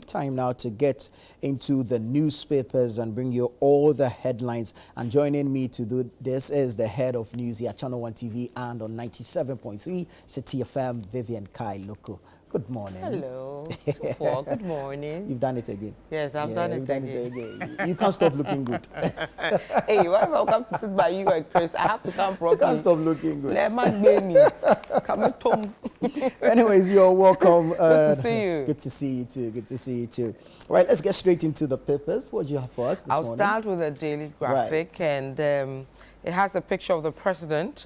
time now to get into the newspapers and bring you all the headlines. And joining me to do this is the head of news here at Channel One TV and on 97.3 City FM, Vivian Kai Loko. Good morning. Hello. Good morning. You've done it again. Yes, I've done it again. You can't stop looking good. Hey, why I come to sit by you and Chris? I have to come properly. You can't stop looking good. Let me come home. Anyways, you're welcome. Good to see you. Good to see you too. Good to see you too. All right, let's get straight into the papers. What do you have for us this morning? I'll start with a daily graphic, and it has a picture of the president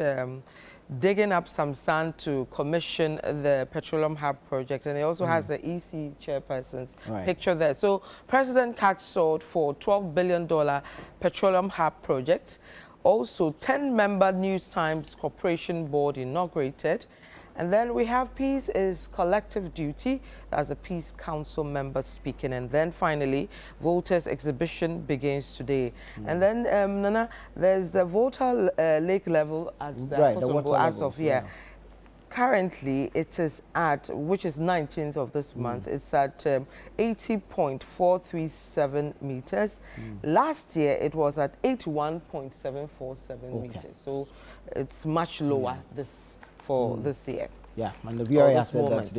digging up some sand to commission the Petroleum Hub Project, and it also has the EC chairperson's picture there. So, President cuts short for $12 billion Petroleum Hub Project. Also, 10-member News Times Corporation Board inaugurated. And then we have Peace is Collective Duty. That's a Peace Council member speaking. And then finally, Volta's exhibition begins today. And then, Nana, there's the Volta lake level as the Currently, it is at, which is 19th of this month, it's at 80.437 meters. Last year, it was at 81.747 meters. So it's much lower this year. Yeah, and the VRA said that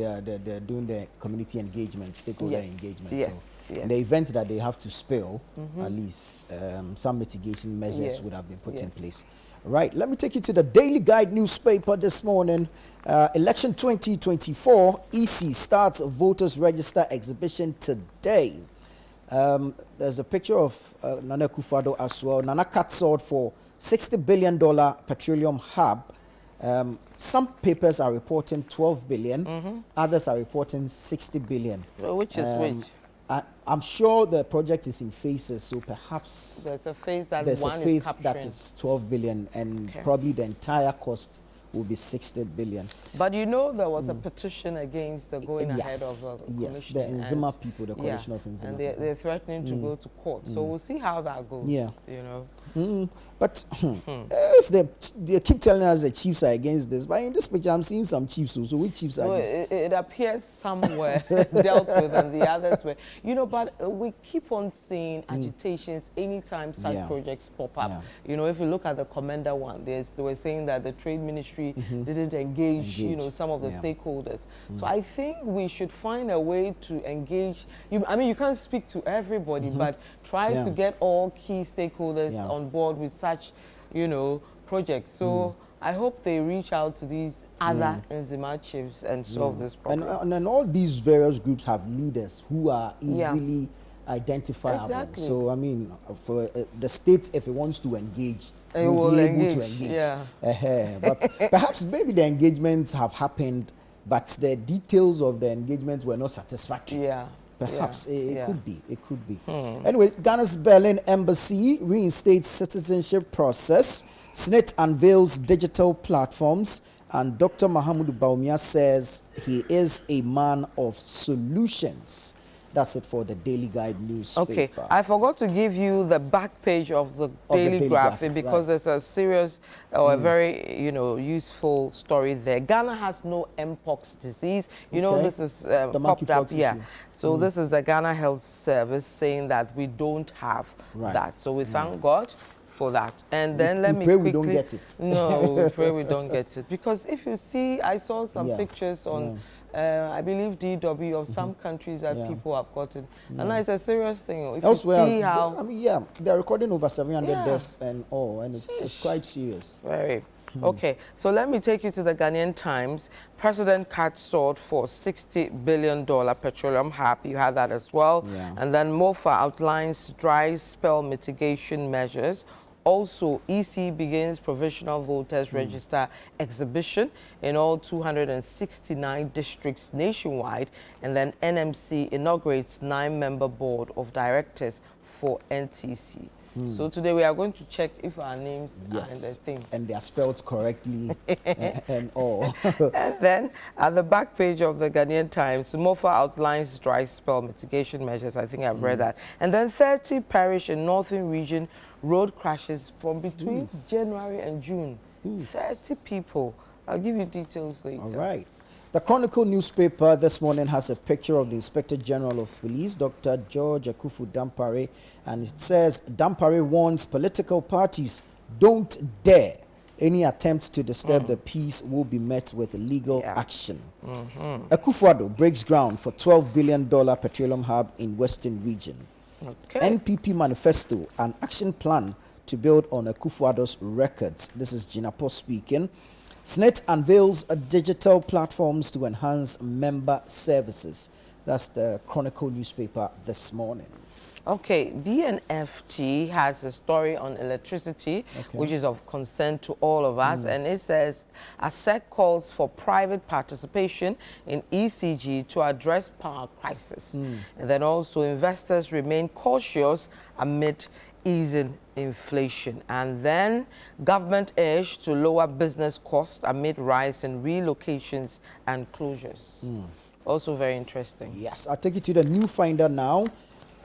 they're doing the community engagement, stakeholder engagement. Yes. So in the event that they have to spill, at least some mitigation measures would have been put in place. Right, let me take you to the Daily Guide newspaper this morning. Election 2024, EC starts voters register exhibition today. There's a picture of Nana Akufo-Addo as well. Nana cuts short for $60 billion petroleum hub. Some papers are reporting 12 billion, others are reporting 60 billion. Well, which is which? I'm sure the project is in phases, so perhaps there's a phase that that is 12 billion, and probably the entire cost will be 60 billion. But you know there was a petition against the going ahead of the commission. The Nzima people, the coalition of Nzima. And they're threatening to go to court. So we'll see how that goes. Yeah. You know. But if they keep telling us the chiefs are against this, but in this picture I'm seeing some chiefs. So which chiefs are this? It appears somewhere dealt with and the others were. You know, but we keep on seeing agitations anytime such projects pop up. You know, if you look at the Commander one, they were saying that the Trade Ministry didn't engage, you know, some of the stakeholders. So I think we should find a way to engage. I mean, you can't speak to everybody, but try to get all key stakeholders on board with such, you know, projects. So I hope they reach out to these other Nzima chiefs and solve this problem. And all these various groups have leaders who are easily identifiable. Exactly. So, I mean, for the state, if it wants to engage, it will be able to engage. But perhaps maybe the engagements have happened, but the details of the engagement were not satisfactory. Perhaps it could be. It could be. Anyway, Ghana's Berlin embassy reinstates citizenship process. SNIT unveils digital platforms, and Dr. Mahamudu Bawumia says he is a man of solutions. That's it for the Daily Guide newspaper. Okay, I forgot to give you the back page of the Daily Graphic because there's a serious or a very, you know, useful story there. Ghana has no Mpox disease. You know, this is popped up here. So this is the Ghana Health Service saying that we don't have that. So we thank God for that. And then let me pray quickly, we don't get it. No, we pray we don't get it. Because if you see, I saw some pictures on I believe DW of some countries that people have gotten. And it's a serious thing. If Elsewhere, you see how... I mean, they're recording over 700 deaths and all, and it's quite serious. Very. Okay, so let me take you to the Ghanaian Times. President cuts short for $60 billion petroleum hub. You had that as well. And then MOFA outlines dry spell mitigation measures. Also, EC begins provisional voters register exhibition in all 269 districts nationwide, and then NMC inaugurates 9-member board of directors for NTC. So today we are going to check if our names are in the thing. And they are spelled correctly and all. And then at the back page of the Ghanaian Times, MOFA outlines dry spell mitigation measures. I think I've read that. And then 30 perish in northern region road crashes from between January and June. 30 people. I'll give you details later. All right. The Chronicle newspaper this morning has a picture of the Inspector General of Police, Dr. George Akufu Dampare, and it says Dampare warns political parties, don't dare. Any attempt to disturb the peace will be met with legal action. Akufo-Addo breaks ground for $12 billion petroleum hub in Western region. NPP manifesto, an action plan to build on Akufo-Addo's records. This is Jinapo speaking. SNIT unveils digital platforms to enhance member services. That's the Chronicle newspaper this morning. Okay, BNFT has a story on electricity, which is of concern to all of us, and it says ASEC calls for private participation in ECG to address power crisis. And then also investors remain cautious amid easing inflation. And then government urge to lower business costs amid rise in relocations and closures. Also very interesting. Yes, I'll take you to the new finder now.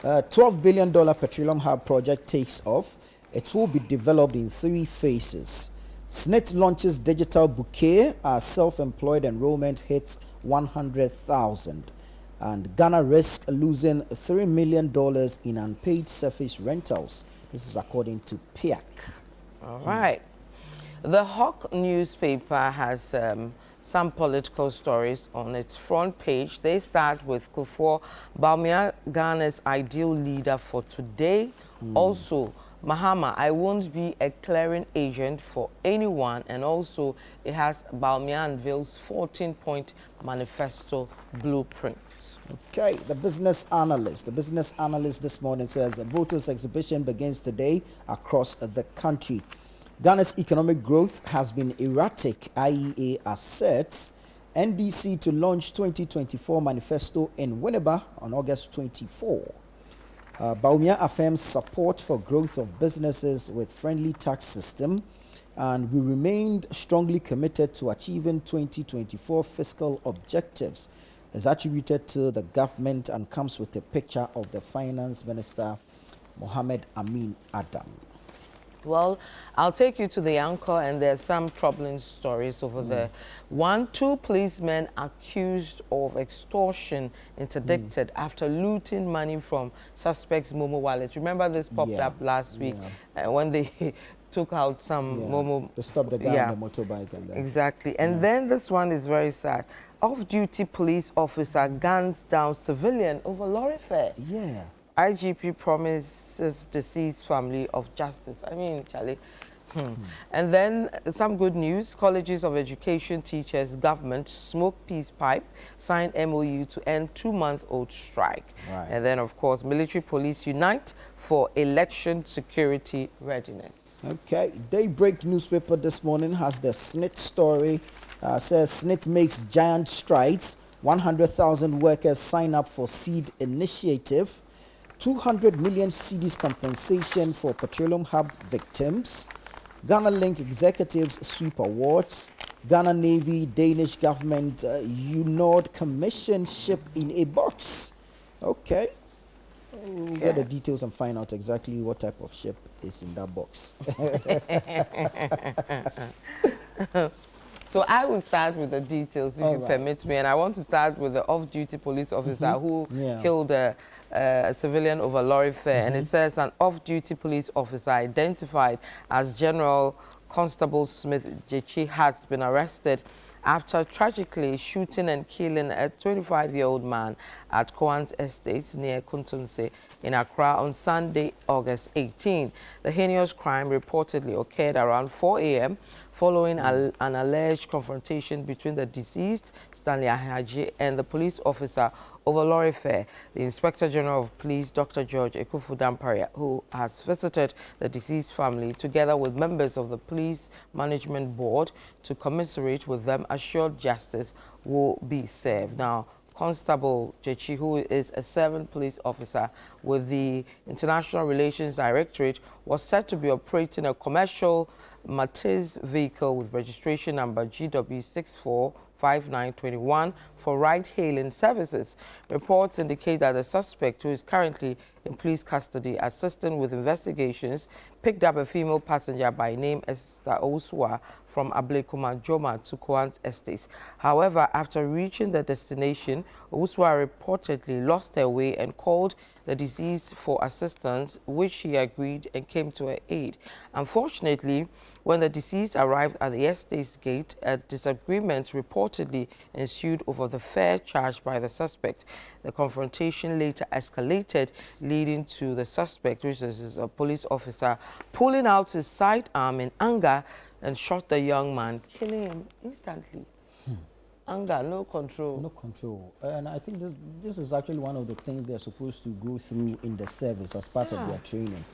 $12 billion Petroleum Hub Project takes off. It will be developed in 3 phases. SNIT launches digital bouquet as self-employed enrollment hits 100,000. And Ghana risks losing $3 million in unpaid surface rentals. This is according to PIAC. All right. The Hawk newspaper has some political stories on its front page. They start with Kufuor, Bawumia, Ghana's ideal leader for today. Also, Mahama, I won't be a clearing agent for anyone. And also, it has Bawumia unveils 14-point manifesto blueprint. Okay, the business analyst this morning says a voters exhibition begins today across the country. Ghana's economic growth has been erratic, IEA asserts. NDC to launch 2024 manifesto in Winneba on August 24. Bawumia affirms support for growth of businesses with friendly tax system, and we remained strongly committed to achieving 2024 fiscal objectives. Is attributed to the government and comes with a picture of the finance minister, Mohammed Amin Adam. Well, I'll take you to the anchor, and there's some troubling stories over there. 2 policemen accused of extortion interdicted after looting money from suspects' Momo wallets. Remember this popped up last week when they took out some Momo. They stopped the guy on the motorbike. And then, exactly. And then this one is very sad. Off-duty police officer guns down civilian over lorry fare. Yeah. IGP promises deceased family of justice. I mean, Charlie. And then some good news. Colleges of Education teachers, government, smoke peace pipe, signed MOU to end 2-month-old strike. Right. And then, of course, military police unite for election security readiness. Okay. Daybreak newspaper this morning has the SNIT story. Says SNIT makes giant strides. 100,000 workers sign up for seed initiative. 200 million cedis compensation for Petroleum Hub victims. Ghana Link executives sweep awards. Ghana Navy, Danish government, UNORD commission ship in a box. Okay. We'll get the details and find out exactly what type of ship is in that box. So I will start with the details, if you permit me. And I want to start with the off-duty police officer who killed a civilian over lorry fare. And it says an off-duty police officer identified as General Constable Smith Jechi has been arrested after tragically shooting and killing a 25-year-old man at Koan's estate near Kuntunse in Accra on Sunday, August 18. The heinous crime reportedly occurred around 4 a.m. following an alleged confrontation between the deceased, Stanley Ahaji, and the police officer over lorry fare. The Inspector General of Police, Dr. George Akufu Dampare, who has visited the deceased family together with members of the Police Management Board to commiserate with them, assured justice will be served. Now, Constable Jechi, who is a 7th police officer with the International Relations Directorate, was said to be operating a commercial Matiz vehicle with registration number GW645921 for ride-hailing services. Reports indicate that the suspect, who is currently in police custody assisting with investigations, picked up a female passenger by name Esther Osua from Ablekuma Joma to Kwan's estate. However, after reaching the destination, Owusua reportedly lost her way and called the deceased for assistance, which she agreed and came to her aid. Unfortunately, when the deceased arrived at the estate's gate, a disagreement reportedly ensued over the fare charged by the suspect. The confrontation later escalated, leading to the suspect, which is a police officer, pulling out his sidearm in anger and shot the young man, killing him instantly. Anger, no control. No control. And I think this is actually one of the things they're supposed to go through in the service as part of their training.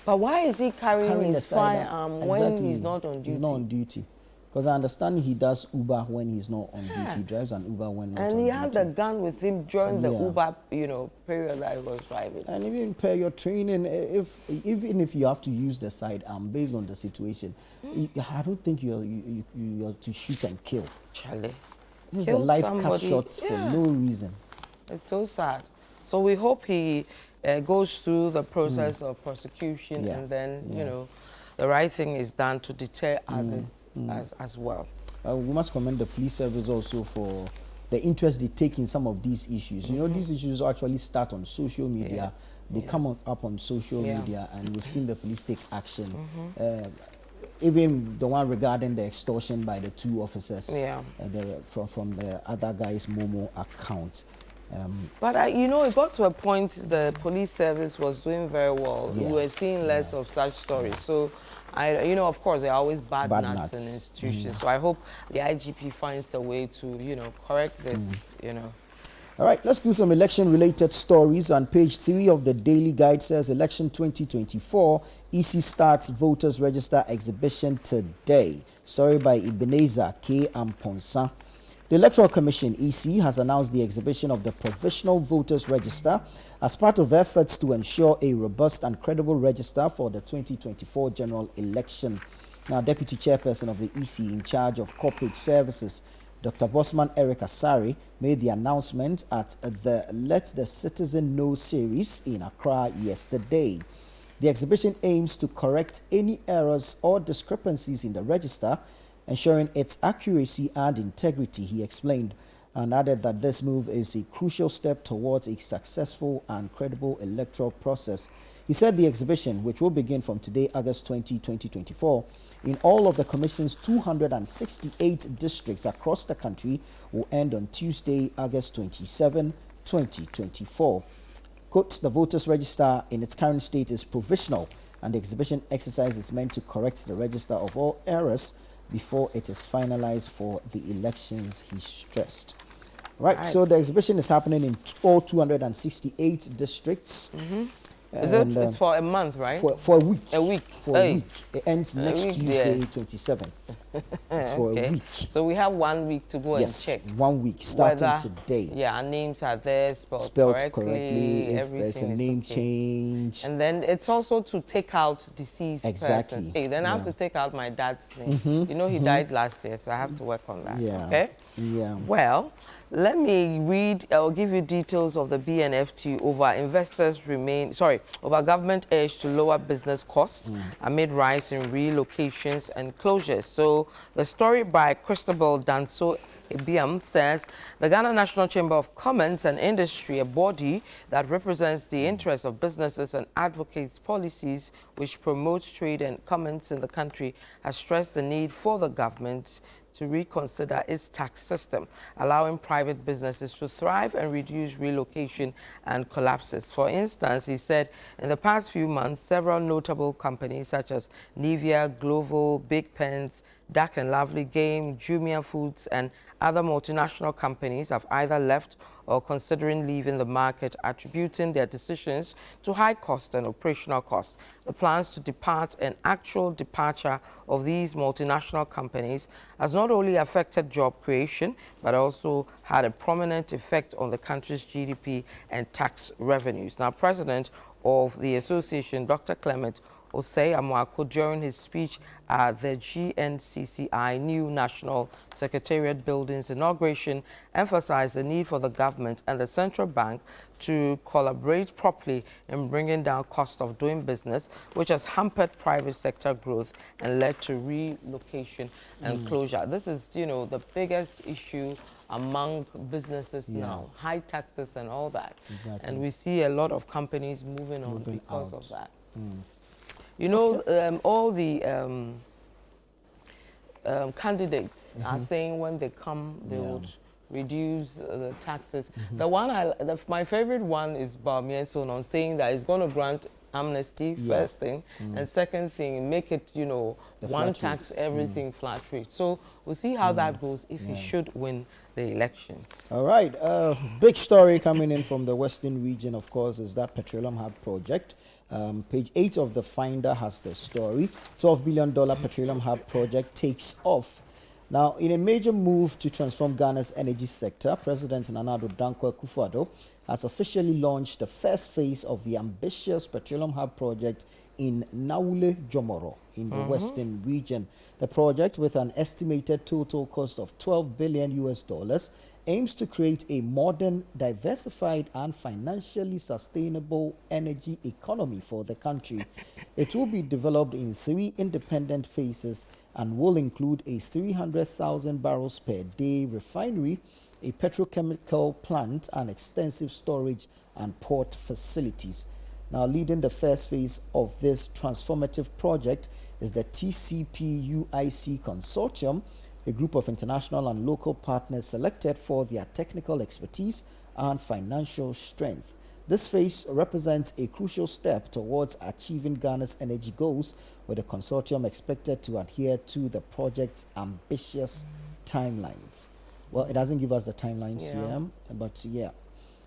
But why is he carrying his firearm when he's not on duty? He's not on duty. Because I understand he does Uber when he's not on duty. He drives an Uber when not on duty. And he had the gun with him during the Uber, period that he was driving. And even per your training, even if you have to use the sidearm based on the situation, I don't think you're to shoot and kill. Charlie. This is a life cut short for no reason. It's so sad. So we hope he goes through the process of prosecution and then, you know, the right thing is done to deter others as well. We must commend the police service also for the interest they take in some of these issues. You know, these issues actually start on social media. They come up on social media, and we've seen the police take action. Even the one regarding the extortion by the two officers from the other guy's Momo account. But, you know, it got to a point the police service was doing very well. We were seeing less of such stories. So, you know, of course, there are always bad nuts in institutions. So I hope the IGP finds a way to, you know, correct this, you know. All right, let's do some election-related stories. On page 3 of the Daily Guide says, Election 2024, EC starts voters register exhibition today. Story by Ebenezer K. Amponsa. The Electoral Commission, EC, has announced the exhibition of the Provisional Voters Register as part of efforts to ensure a robust and credible register for the 2024 general election. Now, Deputy Chairperson of the EC in charge of corporate services, Dr. Bosman Eric Asari, made the announcement at the Let the Citizen Know series in Accra yesterday. The exhibition aims to correct any errors or discrepancies in the register, ensuring its accuracy and integrity, he explained, and added that this move is a crucial step towards a successful and credible electoral process. He said the exhibition, which will begin from today, August 20, 2024, in all of the Commission's 268 districts across the country, will end on Tuesday, August 27, 2024. Quote, the voters register in its current state is provisional, and the exhibition exercise is meant to correct the register of all errors before it is finalized for the elections, he stressed. Right, so the exhibition is happening in all 268 districts. It's for a month, right? For a week. A week. For a week. It ends next Tuesday, 27th. It's for a week. So we have 1 week to go and check. 1 week, starting today. Yeah, our names are there, spelled correctly. If there's a name change. And then it's also to take out deceased persons. Hey, then I have to take out my dad's name. You know, he died last year, so I have to work on that. Okay? Well, let me read or give you details of the BNFT over government urge to lower business costs amid rise in relocations and closures. So the story by Christabel Danso Ibiam says the Ghana National Chamber of Commerce and Industry, a body that represents the interests of businesses and advocates policies which promote trade and commerce in the country, has stressed the need for the government to reconsider its tax system, allowing private businesses to thrive and reduce relocation and collapses. For instance, he said, in the past few months, several notable companies such as Nivea, Glovo, Big Pens, Dark and Lovely Game, Jumia Foods, and other multinational companies have either left or considering leaving the market, attributing their decisions to high cost and operational costs. The plans to depart and actual departure of these multinational companies has not only affected job creation, but also had a prominent effect on the country's GDP and tax revenues. Now, President of the association, Dr. Clement Osei Amoako during his speech at the GNCCI new National Secretariat Building's inauguration emphasized the need for the government and the central bank to collaborate properly in bringing down cost of doing business, which has hampered private sector growth and led to relocation and closure. This is, you know, the biggest issue among businesses now, high taxes and all that. Exactly. And we see a lot of companies moving on because of that. You know, all the candidates are saying when they come, they would reduce the taxes. The one, my favorite one is Bawumia Sonon saying that it's going to grant amnesty, first thing, and second thing, make it, you know, one tax, everything flat rate. So we'll see how that goes if he should win the elections. All right, big story coming in from the Western region, of course, is that Petroleum Hub Project. Page 8 of the Finder has the story. $12 billion Petroleum Hub Project takes off. Now, in a major move to transform Ghana's energy sector, President Nana Addo Dankwa Akufo-Addo has officially launched the first phase of the ambitious Petroleum Hub Project in Naule Jomoro in the Western region. The project, with an estimated total cost of $12 billion, aims to create a modern, diversified and financially sustainable energy economy for the country. It will be developed in 3 independent phases and will include a 300,000 barrels per day refinery, a petrochemical plant and extensive storage and port facilities. Now, leading the first phase of this transformative project is the TCP-UIC Consortium, a group of international and local partners selected for their technical expertise and financial strength. This phase represents a crucial step towards achieving Ghana's energy goals, with the consortium expected to adhere to the project's ambitious timelines. Well, it doesn't give us the timelines here, but yeah.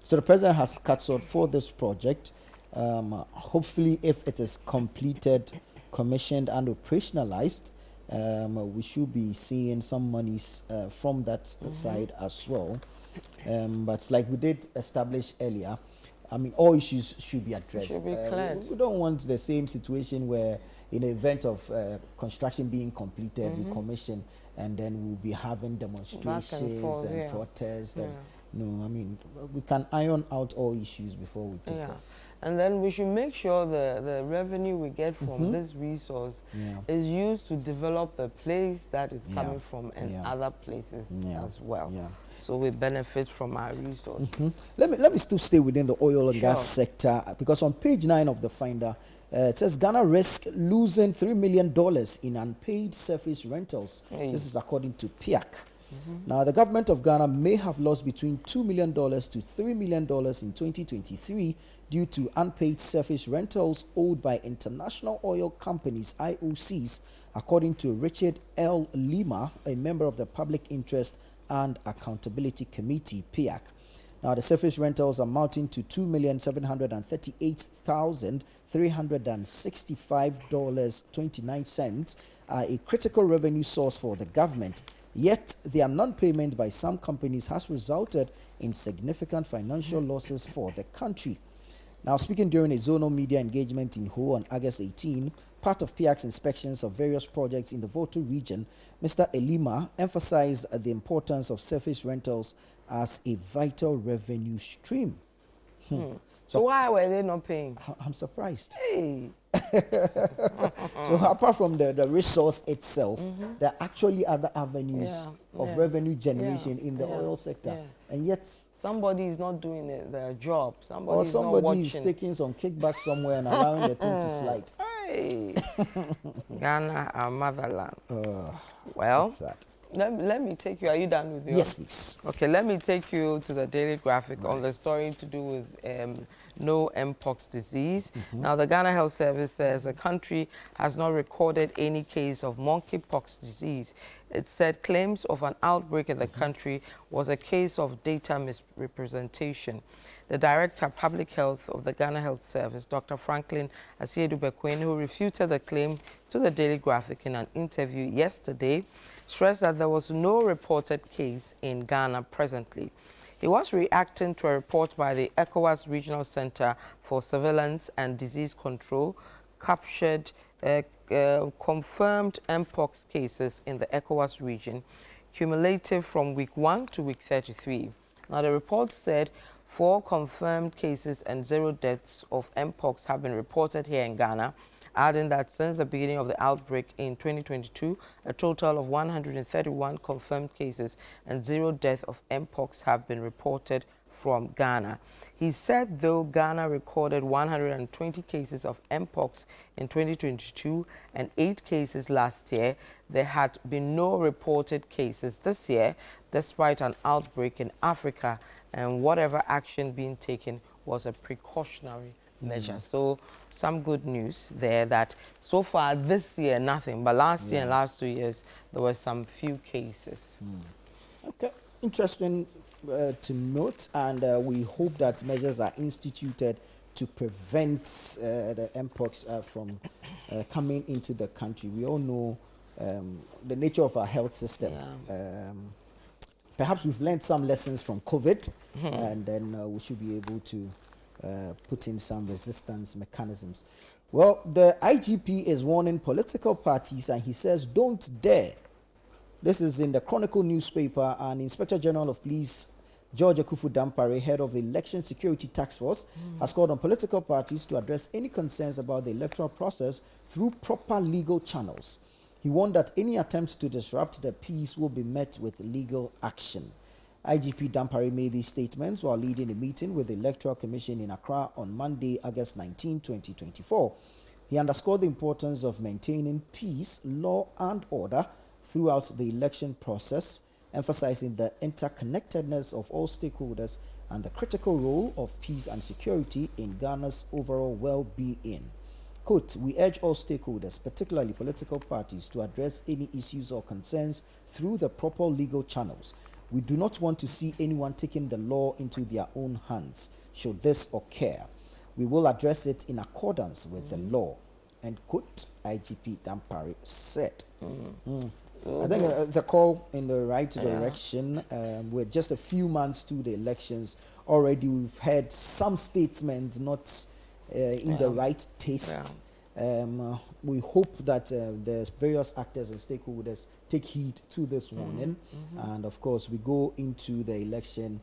So the president has cut short for this project. Hopefully, if it is completed, commissioned and operationalized, we should be seeing some monies from that side as well. But like we did establish earlier, I mean, all issues should be addressed. Should be cleared. We don't want the same situation where, in the event of construction being completed, we commission, and then we'll be having demonstrations and protests. And, no, I mean, we can iron out all issues before we take off. And then we should make sure the revenue we get from this resource is used to develop the place that it's coming from and other places as well. So we benefit from our resources. Let me still stay within the oil and gas sector, because on page 9 of the Finder, it says Ghana risk losing $3 million in unpaid surface rentals. This is according to PIAC. Now, the government of Ghana may have lost between $2 million to $3 million in 2023 due to unpaid surface rentals owed by international oil companies, IOCs, according to Richard L. Lima, a member of the Public Interest and Accountability Committee, PIAC. Now, the surface rentals amounting to $2,738,365.29 are a critical revenue source for the government. Yet, their non-payment by some companies has resulted in significant financial losses for the country. Now, speaking during a zonal media engagement in Ho on August 18, part of PIAC's inspections of various projects in the Volta region, Mr. Elima emphasized the importance of surface rentals as a vital revenue stream. So why were they not paying? I'm surprised. Hey. So apart from the resource itself, there are actually other avenues of revenue generation in the oil sector. And yet somebody is not doing their job. Somebody is taking some kickback somewhere and allowing the thing to slide. Hey. Ghana, our motherland. Well, let me take you. Are you done with yours? Yes, please. Okay, let me take you to the Daily Graphic on the story to do with no mpox disease. Now, the Ghana Health Service says the country has not recorded any case of monkeypox disease. It said claims of an outbreak in the country was a case of data misrepresentation. The Director of Public Health of the Ghana Health Service, Dr. Franklin Asiedu-Bekwin, who refuted the claim to the Daily Graphic in an interview yesterday, stressed that there was no reported case in Ghana presently. He was reacting to a report by the ECOWAS Regional Center for Surveillance and Disease Control captured confirmed Mpox cases in the ECOWAS region, cumulative from week 1 to week 33. Now, the report said 4 confirmed cases and 0 deaths of Mpox have been reported here in Ghana, adding that since the beginning of the outbreak in 2022, a total of 131 confirmed cases and 0 deaths of Mpox have been reported from Ghana. He said, though Ghana recorded 120 cases of Mpox in 2022 and 8 cases last year, there had been no reported cases this year, despite an outbreak in Africa, and whatever action being taken was a precautionary measure. So some good news there that so far this year, nothing, but last year and last 2 years, there were some few cases. Okay, interesting to note, and we hope that measures are instituted to prevent the Mpox from coming into the country. We all know the nature of our health system. Perhaps we've learned some lessons from COVID, and then we should be able to put in some resistance mechanisms. Well, the IGP is warning political parties, and he says, don't dare. This is in the Chronicle newspaper, and Inspector General of Police George Akufu Dampare, head of the Election Security Task Force, has called on political parties to address any concerns about the electoral process through proper legal channels. He warned that any attempts to disrupt the peace will be met with legal action. IGP Dampare made these statements while leading a meeting with the Electoral Commission in Accra on Monday, August 19, 2024. He underscored the importance of maintaining peace, law, and order throughout the election process, emphasizing the interconnectedness of all stakeholders and the critical role of peace and security in Ghana's overall well-being. Quote, we urge all stakeholders, particularly political parties, to address any issues or concerns through the proper legal channels. We do not want to see anyone taking the law into their own hands, should this occur. We will address it in accordance with the law, end quote, IGP Dampare said. I think it's a call in the right direction. We're just a few months to the elections. Already we've had some statements not in the right taste. We hope that the various actors and stakeholders take heed to this warning. And of course, we go into the election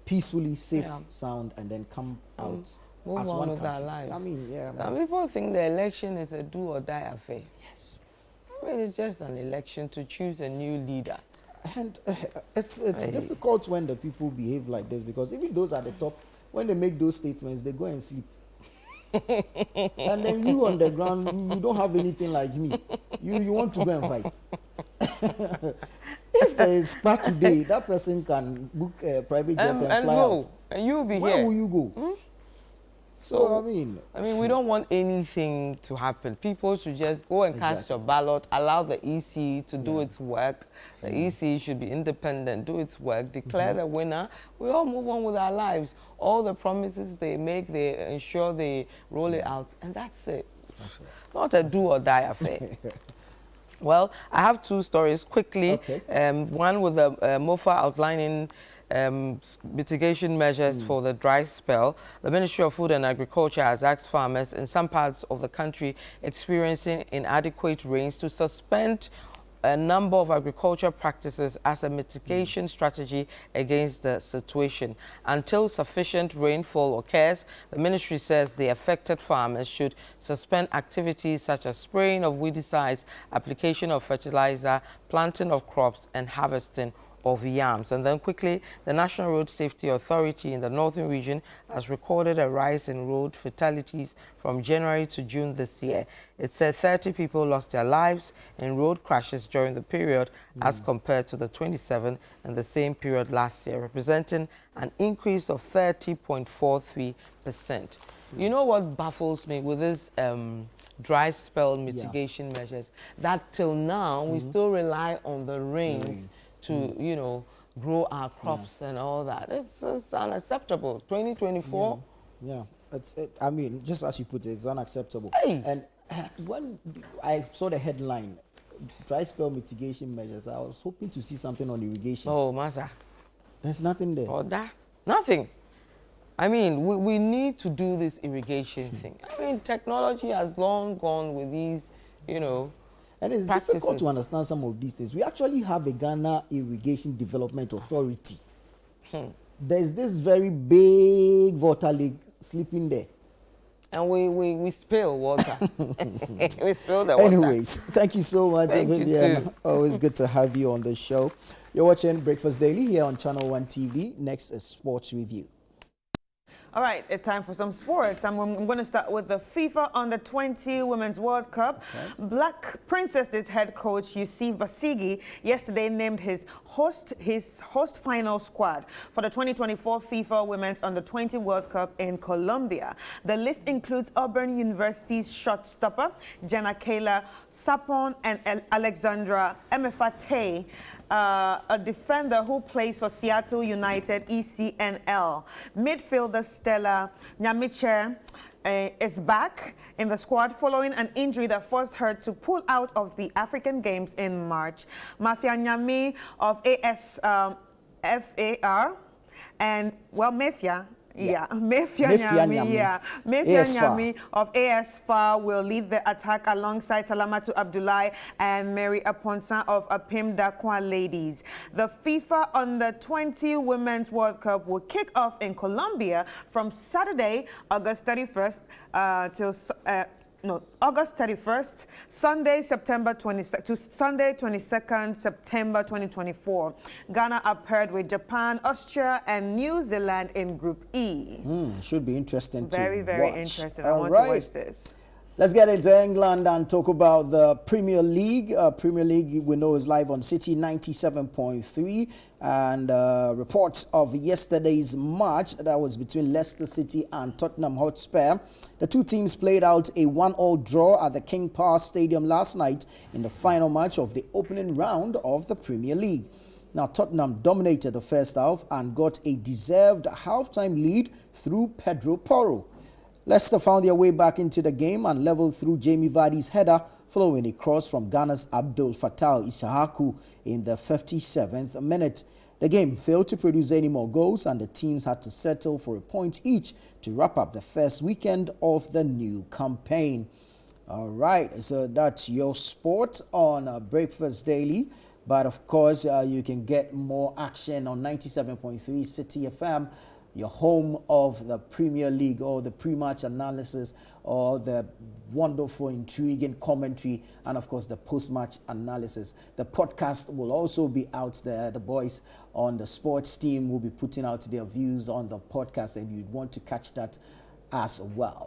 peacefully, safe, sound, and then come out move as on one with country. our lives. I mean, people think the election is a do or die affair. Yes. I mean, it's just an election to choose a new leader. And it's difficult when the people behave like this, because even those at the top, when they make those statements, they go and sleep. And then you on the ground, you don't have anything like me. You want to go and fight. If there is spark today, that person can book a private jet and fly out. And you'll be Where here. will you go? So, I mean, we don't want anything to happen. People should just go and cast your ballot, allow the EC to do its work. The EC should be independent, do its work, declare the winner. We all move on with our lives. All the promises they make, they ensure they roll it out, and that's it. Not a do or die affair. Well, I have 2 stories quickly. One with a MOFA outlining mitigation measures for the dry spell. The Ministry of Food and Agriculture has asked farmers in some parts of the country experiencing inadequate rains to suspend a number of agriculture practices as a mitigation strategy against the situation. Until sufficient rainfall occurs, the ministry says the affected farmers should suspend activities such as spraying of weedicides, application of fertilizer, planting of crops, and harvesting of yams. And then quickly, the National Road Safety Authority in the Northern Region has recorded a rise in road fatalities from January to June this year. It said 30 people lost their lives in road crashes during the period as compared to the 27 in the same period last year, representing an increase of 30.43%. You know what baffles me with this dry spell mitigation measures? That till now, we still rely on the rains to, you know, grow our crops and all that. It's unacceptable. 2024. I mean, just as you put it, it's unacceptable. And when I saw the headline, dry spell mitigation measures, I was hoping to see something on irrigation. Oh, Masa. There's nothing there. Or that? Nothing. I mean, we need to do this irrigation thing. I mean, technology has long gone with these, you know, and it's practices. difficult to understand some of these things. We actually have a Ghana Irrigation Development Authority. There's this very big water lake sleeping there. And we spill water. We spill the water. Anyways, thank you so much, Thank you Vivian. too. Always good to have you on the show. You're watching Breakfast Daily here on Channel One TV. Next is Sports Review. All right, it's time for some sports. I'm going to start with the FIFA Under-20 Women's World Cup. Okay. Black Princesses head coach Yusuf Basigi yesterday named his host final squad for the 2024 FIFA Women's Under-20 World Cup in Colombia. The list includes Auburn University's shot stopper Jenna Kayla Sapon and Alexandra Emefate, a defender who plays for Seattle United ECNL. Midfielder Stella Nyamiche is back in the squad following an injury that forced her to pull out of the African Games in March. Mafia Nyami of FAR and, well, Mafia Nyami of AS FAR will lead the attack alongside Salamatu Abdullahi and Mary Aponsa of Apim Dakwa Ladies. The FIFA Under-20 Women's World Cup will kick off in Colombia from Saturday, August 31st August 31st, Sunday, September 22nd to Sunday, 22nd September 2024. Ghana are paired with Japan, Austria, and New Zealand in Group E. Should be interesting very, to very watch. interesting. I want to watch this. Let's get into England and talk about the Premier League. Premier League, we know, is live on City 97.3. And reports of yesterday's match that was between Leicester City and Tottenham Hotspur. The two teams played out a 1-1 draw at the King Power Stadium last night in the final match of the opening round of the Premier League. Now, Tottenham dominated the first half and got a deserved halftime lead through Pedro Porro. Leicester found their way back into the game and leveled through Jamie Vardy's header following a cross from Ghana's Abdul Fattah Issahaku in the 57th minute. The game failed to produce any more goals and the teams had to settle for a point each to wrap up the first weekend of the new campaign. All right, so that's your sport on Breakfast Daily. But of course, you can get more action on 97.3 City FM, your home of the Premier League, or the pre-match analysis, or the wonderful, intriguing commentary, and of course the post-match analysis. The podcast will also be out there. The boys on the sports team will be putting out their views on the podcast, and you want to catch that as well.